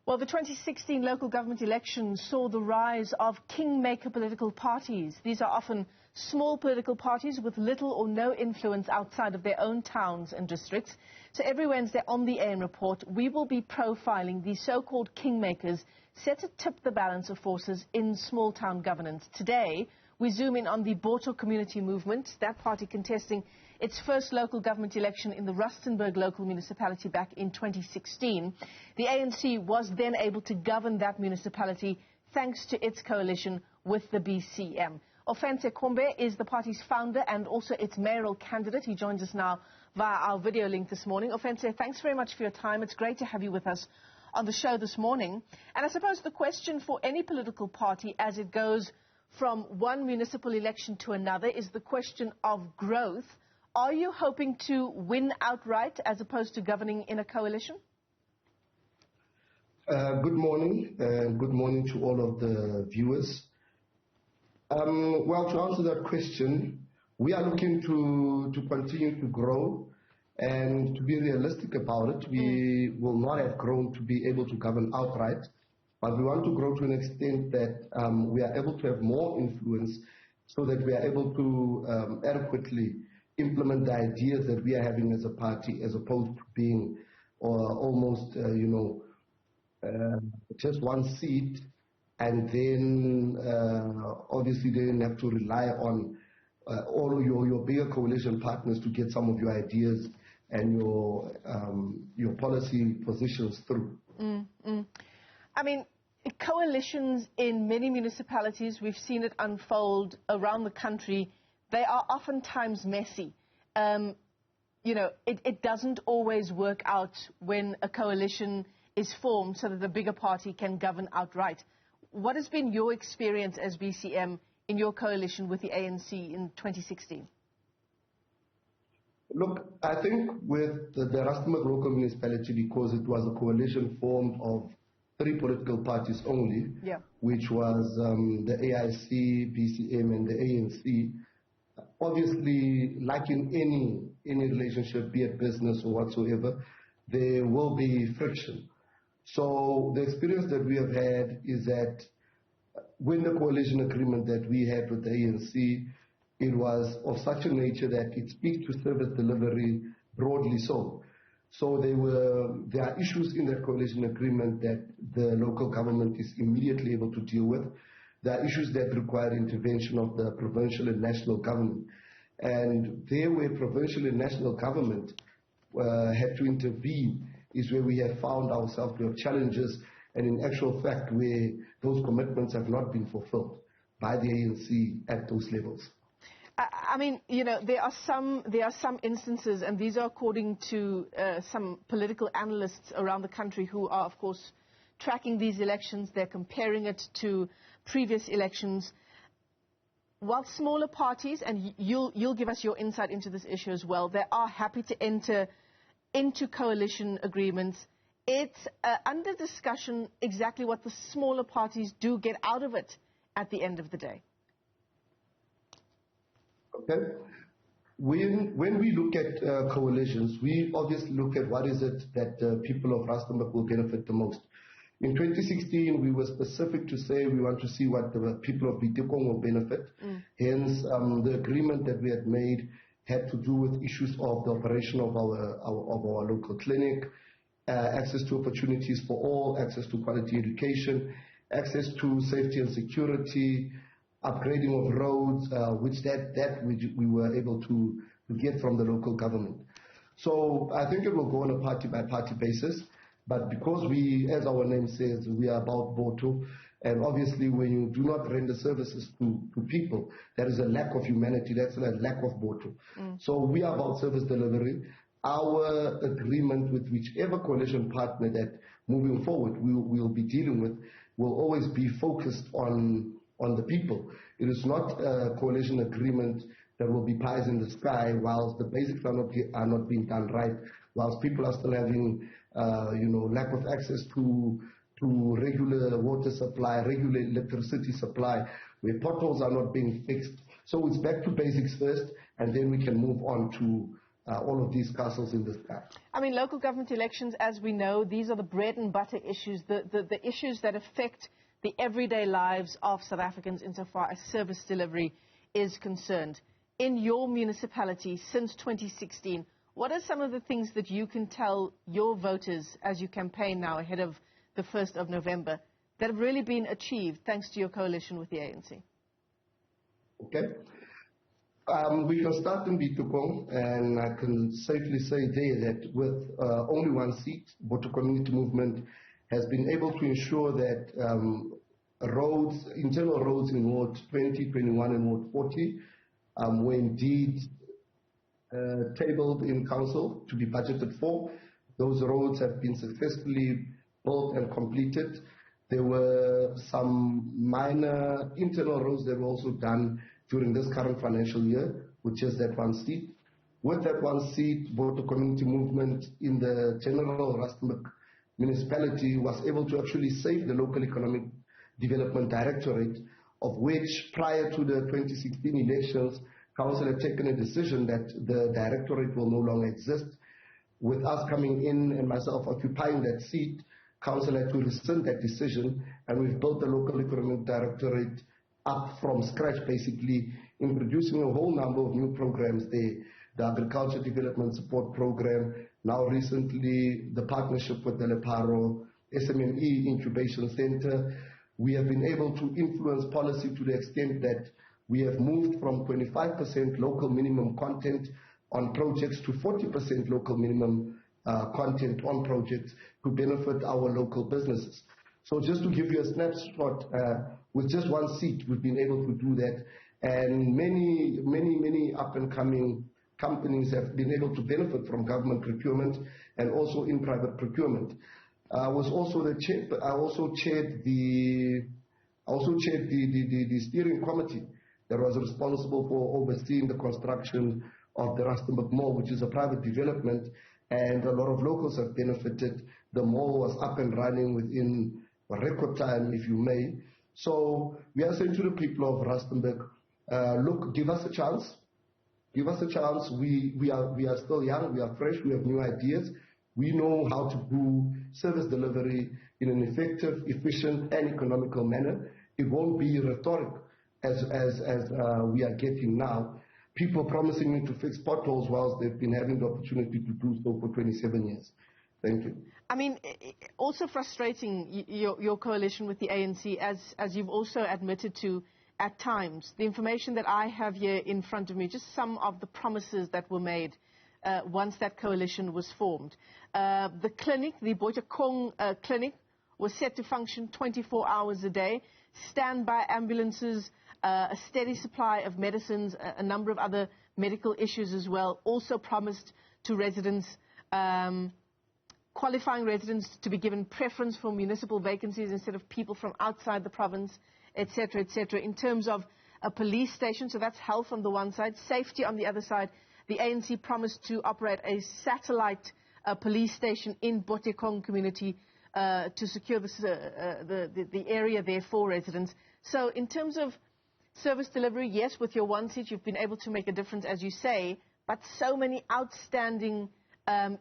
Well, the 2016 local government elections saw the rise of kingmaker political parties. These are often small political parties with little or no influence outside of their own towns and districts. So every Wednesday on the AN Report, we will be profiling the so-called kingmakers set to tip the balance of forces in small town governance. Today, we zoom in on the Botho Community Movement, that party contesting its first local government election in the Rustenburg Local Municipality back in 2016. The ANC was then able to govern that municipality thanks to its coalition with the BCM. Ofentse Kombe is the party's founder and also its mayoral candidate. He joins us now via our video link this morning. Ofentse, thanks very much for your time. It's great to have you with us on the show this morning. And I suppose the question for any political party as it goes from one municipal election to another is the question of growth. Are you hoping to win outright as opposed to governing in a coalition? Good morning. Good morning to all of the viewers. Well, to answer that question, we are looking to continue to grow, and to be realistic about it, we will not have grown to be able to govern outright, but we want to grow to an extent that we are able to have more influence so that we are able to adequately implement the ideas that we are having as a party, as opposed to being almost, just one seat, and then obviously then have to rely on all of your bigger coalition partners to get some of your ideas and your policy positions through. I mean, coalitions in many municipalities, we've seen it unfold around the country. They are oftentimes messy. It doesn't always work out when a coalition is formed so that the bigger party can govern outright. What has been your experience as BCM in your coalition with the ANC in 2016? Look, I think with the Rustenburg Local Municipality, because it was a coalition formed of 3 political parties only, which was the AIC, BCM, and the ANC. Obviously, like in any relationship, be it business or whatsoever, there will be friction. So the experience that we have had is that when the coalition agreement that we had with the ANC, it was of such a nature that it speaks to service delivery broadly so. So there are issues in that coalition agreement that the local government is immediately able to deal with. There are issues that require intervention of the provincial and national government. And there where provincial and national government had to intervene is where we have found ourselves to have challenges, and in actual fact where those commitments have not been fulfilled by the ANC at those levels. I mean, there are some instances, and these are according to some political analysts around the country who are, of course, tracking these elections. They're comparing it to previous elections. While smaller parties, and you'll give us your insight into this issue as well, they are happy to enter into coalition agreements. It's under discussion exactly what the smaller parties do get out of it at the end of the day. Okay. When we look at coalitions, we obviously look at what is it that the people of Rustenburg will benefit the most. In 2016, we were specific to say we want to see what the people of Botho will benefit. Hence, the agreement that we had made had to do with issues of the operation of our local clinic, access to opportunities for all, access to quality education, access to safety and security, upgrading of roads, which we were able to get from the local government. So I think it will go on a party-by-party basis, but because we, as our name says, we are about Botho, and obviously when you do not render services to people, there is a lack of humanity, that's a lack of Botho. So we are about service delivery. Our agreement with whichever coalition partner that moving forward we'll be dealing with will always be focused on the people. It is not a coalition agreement that will be pies in the sky whilst the basics are not being done right, whilst people are still having lack of access to regular water supply, regular electricity supply, where potholes are not being fixed. So it's back to basics first, and then we can move on to all of these castles in the sky. I mean, local government elections, as we know, these are the bread and butter issues, the issues that affect the everyday lives of South Africans insofar as service delivery is concerned. In your municipality, since 2016, what are some of the things that you can tell your voters as you campaign now ahead of the 1st of November that have really been achieved thanks to your coalition with the ANC? Okay. We can start in Botho, and I can safely say there that with only one seat, Botho Community Movement has been able to ensure that roads, internal roads in Ward 20, 21 and Ward 40 were indeed tabled in council to be budgeted for. Those roads have been successfully built and completed. There were some minor internal roads that were also done during this current financial year, with just that one seat. With that one seat, Botho Community Movement in the general Rustenburg Municipality was able to actually save the local economic development directorate, of which prior to the 2016 elections, council had taken a decision that the directorate will no longer exist. With us coming in and myself occupying that seat, council had to rescind that decision, and we've built the local economic directorate up from scratch, basically, in producing a whole number of new programs there. The Agriculture Development Support Program, now recently the partnership with the Leparo SMME Incubation Center. We have been able to influence policy to the extent that we have moved from 25% local minimum content on projects to 40% local minimum content on projects to benefit our local businesses. So just to give you a snapshot, with just one seat, we've been able to do that, and many up-and-coming companies have been able to benefit from government procurement and also in private procurement. I also chaired the steering committee that was responsible for overseeing the construction of the Rustenburg Mall, which is a private development, and a lot of locals have benefited. The mall was up and running within a record time, if you may. So we are saying to the people of Rustenburg, look, give us a chance. Give us a chance. We are still young, we are fresh, we have new ideas. We know how to do service delivery in an effective, efficient and economical manner. It won't be rhetoric as we are getting now. People promising me to fix potholes whilst they've been having the opportunity to do so for 27 years. Thank you. I mean, also frustrating, your coalition with the ANC, as you've also admitted to at times. The information that I have here in front of me, just some of the promises that were made once that coalition was formed. The clinic, the Botho Community clinic, was set to function 24 hours a day, standby ambulances, a steady supply of medicines, a number of other medical issues as well, also promised to residents, qualifying residents to be given preference for municipal vacancies instead of people from outside the province, etc., etc. In terms of a police station, so that's health on the one side, safety on the other side. The ANC promised to operate a satellite police station in Botho Community to secure the area there for residents. So in terms of service delivery, yes, with your one seat, you've been able to make a difference, as you say, but so many outstanding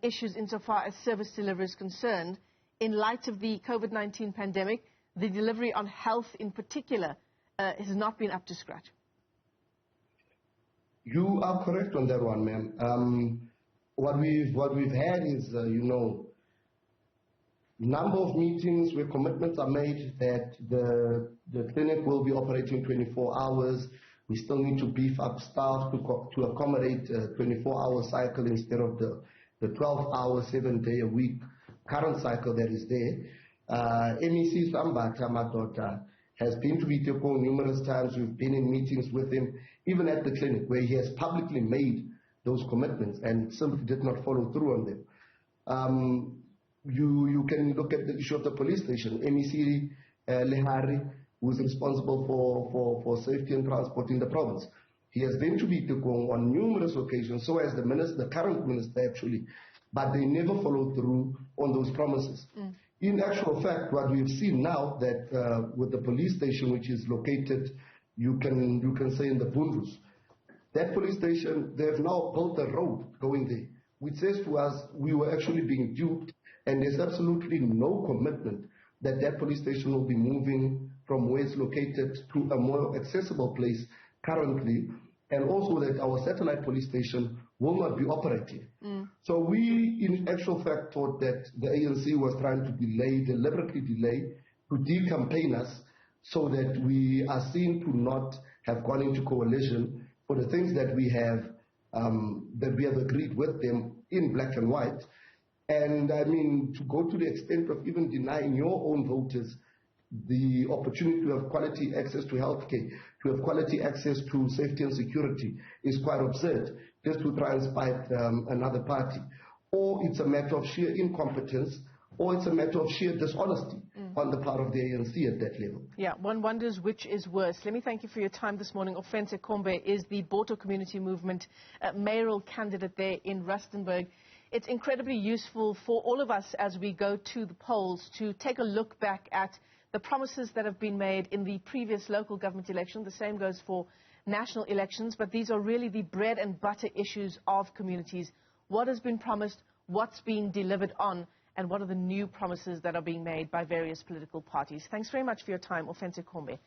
issues insofar as service delivery is concerned. In light of the COVID-19 pandemic, the delivery on health in particular has not been up to scratch. You are correct on that one, ma'am. What we've had is, number of meetings where commitments are made that the clinic will be operating 24 hours. We still need to beef up staff to accommodate a 24-hour cycle instead of the 12-hour, 7-day-a-week current cycle that is there. MEC Sambata Madota has been to Botho numerous times. We've been in meetings with him, even at the clinic, where he has publicly made those commitments and simply did not follow through on them. You can look at the issue of the police station. MEC Lehari, who is responsible for safety and transport in the province. He has been to Botho on numerous occasions, so has the current minister actually, but they never followed through on those promises. In actual fact, what we've seen now that with the police station, which is located, you can say in the Bundus, That police station, they have now built a road going there, which says to us we were actually being duped, and there's absolutely no commitment that that police station will be moving from where it's located to a more accessible place currently, and also that our satellite police station will not be operative. So we, in actual fact, thought that the ANC was trying to deliberately delay, to decampaign us so that we are seen to not have gone into coalition for the things that we have agreed with them in black and white. And I mean, to go to the extent of even denying your own voters the opportunity to have quality access to healthcare, to have quality access to safety and security is quite absurd, just to try and spite another party. Or it's a matter of sheer incompetence, or it's a matter of sheer dishonesty on the part of the ANC at that level. Yeah, one wonders which is worse. Let me thank you for your time this morning. Ofentse Kombe is the Botho Community Movement mayoral candidate there in Rustenburg. It's incredibly useful for all of us as we go to the polls to take a look back at the promises that have been made in the previous local government election. The same goes for national elections, but these are really the bread and butter issues of communities. What has been promised, what's being delivered on, and what are the new promises that are being made by various political parties. Thanks very much for your time, Ofentse Kombe.